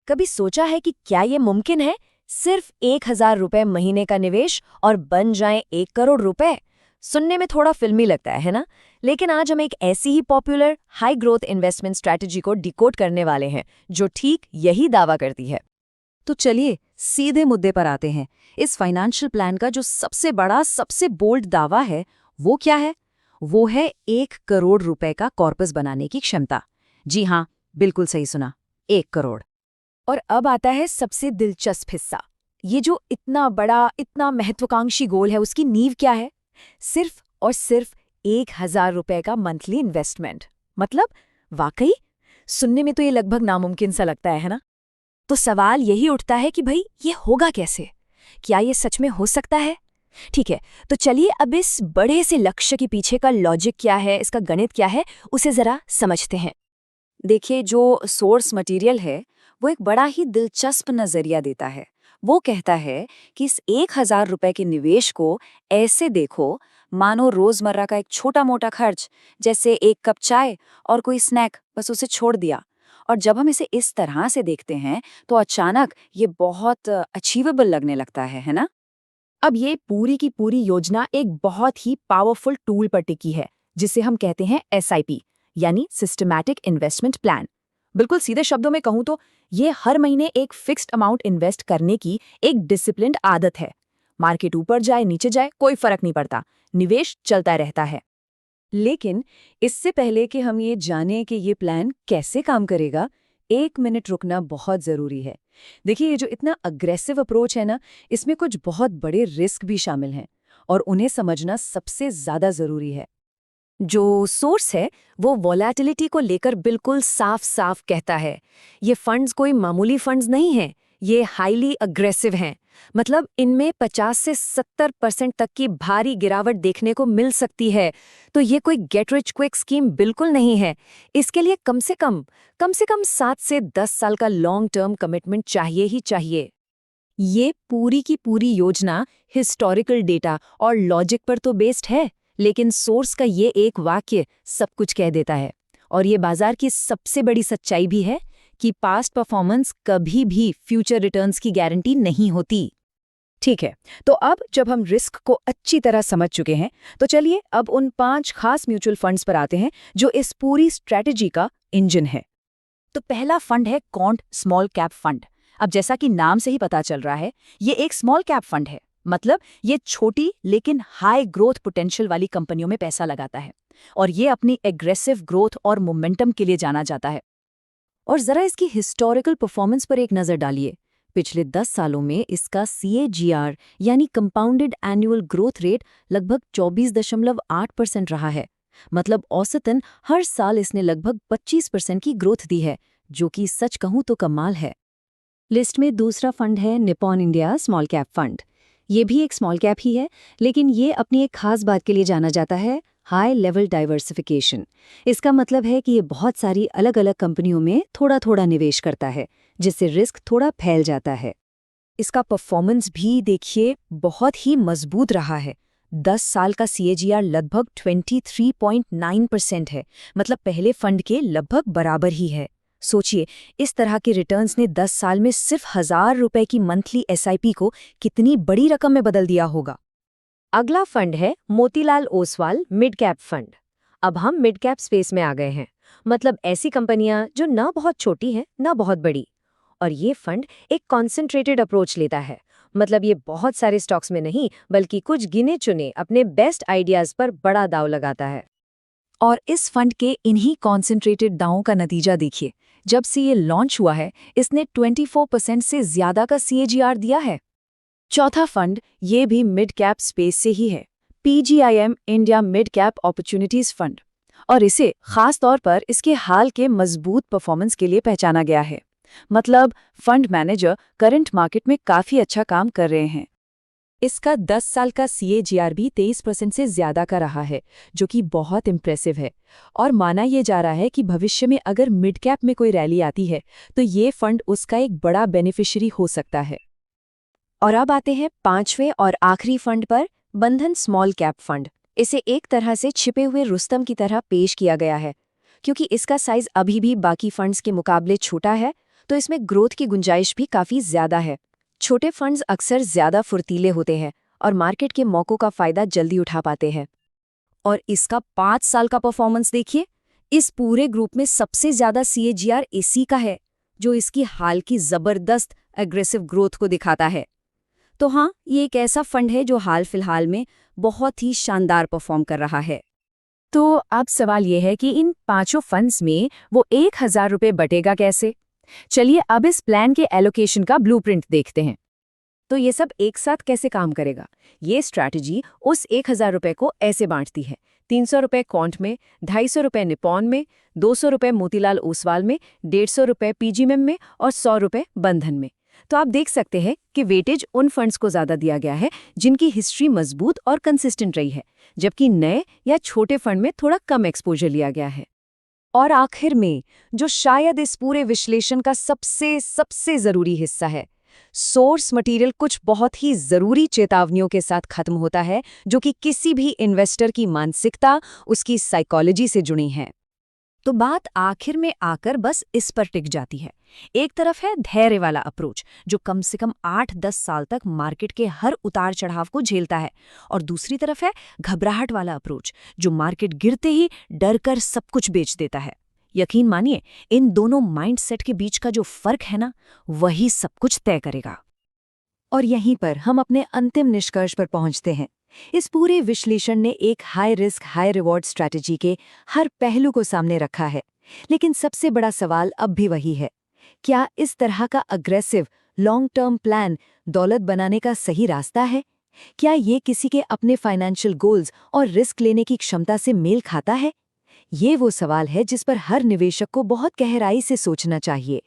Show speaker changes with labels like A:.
A: कभी सोचा है कि क्या ये मुमकिन है? सिर्फ 1,000 रुपए महीने का निवेश और बन जाएं 1 करोड़ रुपए। सुनने में थोड़ा फिल्मी लगता है ना? लेकिन आज हम एक ऐसी ही popular high growth investment strategy को डिकोड करने वाले हैं जो ठीक यही दावा करती है।
B: तो चलिए सीधे मुद्दे पर आते हैं। इस फाइनेंशियल प्लान का जो सबसे बड़ा, सबसे बोल्ड दावा है, वो क्या है? वो है 1 करोड़ रुपए का कॉर्पस बनाने की क्षमता। जी हाँ, बिल्कुल सही सुना, 1 करोड़।
A: और अब आता है सबसे दिलचस्प हिस्सा। ये जो इतना बड़ा, इतना महत्वाकांक्षी गोल है, उसकी नींव क्या है? सिर्फ और सिर्फ 1,000 रुपए का मंथली इन्वेस्टमेंट। मतलब वाकई सुनने में तो ये लगभग नामुमकिन सा लगता है ना? तो सवाल यही उठता है कि भाई ये होगा कैसे? क्या ये सच में हो सकता है? ठीक है, तो चलिए अब इस बड़े से लक्ष्य के पीछे का लॉजिक क्या है, इसका गणित क्या है, उसे जरा समझते हैं।
B: देखिए, जो सोर्स मटेरियल है वो एक बड़ा ही दिलचस्प नजरिया देता है। वो कहता है कि इस 1,000 रुपए के निवेश को ऐसे देखो मानो रोजमर्रा का एक छोटा मोटा खर्च, जैसे एक कप चाय और कोई स्नैक, बस उसे छोड़ दिया। और जब हम इसे इस तरह से देखते हैं तो अचानक ये बहुत अचीवेबल लगने लगता है ना?
A: अब ये पूरी की पूरी योजना एक बहुत ही पावरफुल टूल पर टिकी है, जिसे हम कहते हैं SIP, यानी सिस्टमैटिक इन्वेस्टमेंट प्लान। बिल्कुल सीधे शब्दों में कहूं तो ये हर महीने एक फिक्स्ड अमाउंट इन्वेस्ट करने की एक डिसिप्लिन्ड आदत है। मार्केट ऊपर जाए नीचे जाए कोई फर्क नहीं पड़ता, निवेश चलता रहता है।
B: लेकिन इससे पहले कि हम ये जानें कि ये प्लान कैसे काम करेगा, 1 मिनट रुकना बहुत ज़रूरी है। देखिए, ये जो इतना अग्रेसिव अप्रोच है ना, इसमें कुछ बहुत बड़े रिस्क भी शामिल हैं और उन्हें समझना सबसे ज़्यादा ज़रूरी है।
A: जो सोर्स है वो वॉलेटिलिटी को लेकर बिल्कुल साफ साफ कहता है, ये फंड्स कोई मामूली फंड्स नहीं हैं, ये हाईली अग्रेसिव हैं। मतलब इनमें 50 से 70% तक की भारी गिरावट देखने को मिल सकती है। तो ये कोई गेट रिच क्विक स्कीम बिल्कुल नहीं है। इसके लिए कम से कम 7 से 10 साल का लॉन्ग टर्म कमिटमेंट चाहिए ही चाहिए। ये पूरी की पूरी योजना हिस्टोरिकल डेटा और लॉजिक पर तो बेस्ड है, लेकिन सोर्स का ये एक वाक्य सब कुछ कह देता है। और ये बाजार की सबसे बड़ी सच्चाई भी है कि पास्ट परफॉर्मेंस कभी भी फ्यूचर रिटर्न्स की गारंटी नहीं होती। ठीक है, तो अब जब हम रिस्क को अच्छी तरह समझ चुके हैं, तो चलिए अब उन 5 खास म्यूचुअल फंड्स पर आते हैं जो इस पूरी स्ट्रैटेजी का इंजन है। तो पहला फंड है क्वांट स्मॉल कैप फंड। अब जैसा कि नाम से ही पता चल रहा है, ये एक स्मॉल कैप फंड है। मतलब ये छोटी लेकिन हाई ग्रोथ पोटेंशियल वाली कंपनियों में पैसा लगाता है और ये अपनी एग्रेसिव ग्रोथ और मोमेंटम के लिए जाना जाता है। और जरा इसकी हिस्टोरिकल परफॉर्मेंस पर एक नजर डालिए। पिछले 10 सालों में इसका CAGR यानी कंपाउंडेड एनुअल ग्रोथ रेट लगभग 24.8% रहा है। मतलब औसतन हर साल इसने लगभग 25% की ग्रोथ दी है, जो कि सच कहूं तो कमाल है। लिस्ट में दूसरा फंड है Nippon India small cap fund. ये भी एक स्मॉल कैप ही है, लेकिन ये अपनी एक खास बात के लिए जाना जाता है, हाई लेवल डाइवर्सिफिकेशन। इसका मतलब है कि ये बहुत सारी अलग अलग कंपनियों में थोड़ा थोड़ा निवेश करता है, जिससे रिस्क थोड़ा फैल जाता है। इसका परफॉर्मेंस भी देखिए बहुत ही मजबूत रहा है। 10 साल का CAGR लगभग 23.9% है, मतलब पहले फंड के लगभग बराबर ही है। सोचिए, इस तरह के रिटर्न्स ने 10 साल में सिर्फ 1,000 रुपए की मंथली SIP को कितनी बड़ी रकम में बदल दिया होगा। अगला फंड है Motilal Oswal mid cap fund. अब हम मिड कैप स्पेस में आ गए हैं, मतलब ऐसी कंपनियां जो ना बहुत छोटी हैं ना बहुत बड़ी। और ये फंड एक कॉन्सेंट्रेटेड अप्रोच लेता है। मतलब ये बहुत सारे स्टॉक्स में नहीं, बल्कि कुछ गिने चुने अपने बेस्ट आइडियाज पर बड़ा दाव लगाता है। और इस फंड के इन्हीं कॉन्सेंट्रेटेड दावों का नतीजा देखिए। जब से ये लॉन्च हुआ है, इसने 24% से ज्यादा का CAGR दिया है। चौथा फंड ये भी मिड कैप स्पेस से ही है, PGIM India mid cap opportunities fund. और इसे खास तौर पर इसके हाल के मजबूत परफॉर्मेंस के लिए पहचाना गया है। मतलब फंड मैनेजर करंट मार्केट में काफी अच्छा काम कर रहे हैं। इसका 10 साल का CAGR भी 23% से ज्यादा का रहा है, जो कि बहुत इम्प्रेसिव है। और माना यह जा रहा है कि भविष्य में अगर मिड कैप में कोई रैली आती है तो ये फंड उसका एक बड़ा बेनिफिशियरी हो सकता है। और अब आते हैं 5वें और आखिरी फंड पर, बंधन स्मॉल कैप फंड। इसे एक तरह से छिपे हुए रुस्तम की तरह पेश किया गया है। क्योंकि इसका साइज अभी भी बाकी फंड्स के मुकाबले छोटा है,
B: तो इसमें ग्रोथ की गुंजाइश भी काफ़ी ज़्यादा है। छोटे फंड्स अक्सर ज़्यादा फुर्तीले होते हैं और मार्केट के मौक़ों का फ़ायदा जल्दी उठा पाते हैं। और इसका 5 साल का परफॉर्मेंस देखिए, इस पूरे ग्रुप में सबसे ज़्यादा CAGR इसी का है, जो इसकी हाल की ज़बरदस्त एग्रेसिव ग्रोथ को दिखाता है। तो हाँ, ये एक ऐसा फंड है जो हाल फिलहाल में बहुत ही शानदार परफॉर्म कर रहा है।
A: तो अब सवाल ये है कि इन पांचों फंड्स में वो 1,000 रुपये बटेगा कैसे? चलिए अब इस प्लान के एलोकेशन का ब्लूप्रिंट देखते हैं। तो ये सब एक साथ कैसे काम करेगा? ये स्ट्रैटेजी उस 1,000 रुपये को ऐसे बांटती है: 300 रुपये क्वांट में, 250 रुपये निपॉन में, 200 रुपये मोतीलाल ओसवाल में, 150 रुपये PGMM में और 100 रुपये बंधन में। तो आप देख सकते हैं कि वेटेज उन फंड्स को ज़्यादा दिया गया है जिनकी हिस्ट्री मजबूत और कंसिस्टेंट रही है, जबकि नए या छोटे फंड में थोड़ा कम एक्सपोजर लिया गया है। और आखिर में, जो शायद इस पूरे विश्लेषण का सबसे ज़रूरी हिस्सा है, सोर्स मटेरियल कुछ बहुत ही ज़रूरी चेतावनियों के साथ खत्म होता है, जो कि किसी भी इन्वेस्टर की मानसिकता, उसकी साइकोलॉजी से जुड़ी हैं। तो बात आखिर में आकर बस इस पर टिक जाती है। एक तरफ है धैर्य वाला अप्रोच, जो कम से कम 8-10 साल तक मार्केट के हर उतार चढ़ाव को झेलता है, और दूसरी तरफ है घबराहट वाला अप्रोच, जो मार्केट गिरते ही डर कर सब कुछ बेच देता है। यकीन मानिए, इन दोनों माइंडसेट के बीच का जो फर्क है ना, वही सब कुछ तय करेगा। और यहीं पर हम अपने अंतिम निष्कर्ष पर पहुंचते हैं। इस पूरे विश्लेषण ने एक high risk high reward strategy के हर पहलू को सामने रखा है, लेकिन सबसे बड़ा सवाल अब भी वही है: क्या इस तरह का अग्रेसिव लॉन्ग टर्म प्लान दौलत बनाने का सही रास्ता है? क्या ये किसी के अपने फाइनेंशियल गोल्स और रिस्क लेने की क्षमता से मेल खाता है? ये वो सवाल है जिस पर हर निवेशक को बहुत गहराई से सोचना चाहिए।